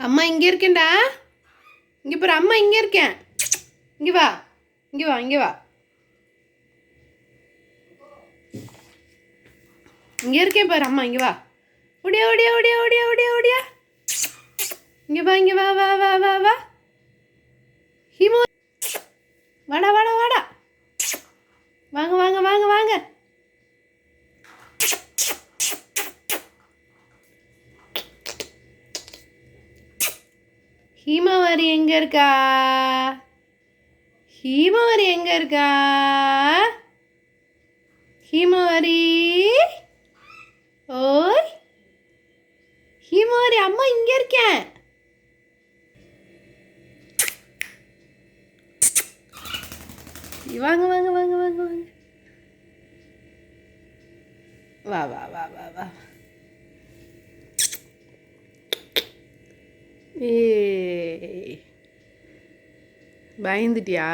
அம்மா இங்கே இருக்கேன்டா. இங்கே பாரு, அம்மா இங்கே இருக்கேன். இங்கே வா, இங்கே வா, இங்கே வா. இங்கே இருக்கேன் பாரு, அம்மா இங்கே வா. ஓடியா ஓடியா ஓடியா ஓடியா ஓடியா ஓடியா. இங்கே வா, இங்கே வா வா வா வா வா. ஹீமோ, வாடா வாடா வாடா. வாங்க வாங்க வாங்க வாங்க. ஹீமாவரி எங்க இருக்கா? ஹீமாவரி எங்க இருக்கா? ஹீமாவரி, ஓய் ஹீமாவரி, அம்மா இங்க இருக்கேன். வாங்க வாங்க வாங்க வாங்க வாங்க. வா வா வா வா வா. ஏய், பயந்துட்டியா?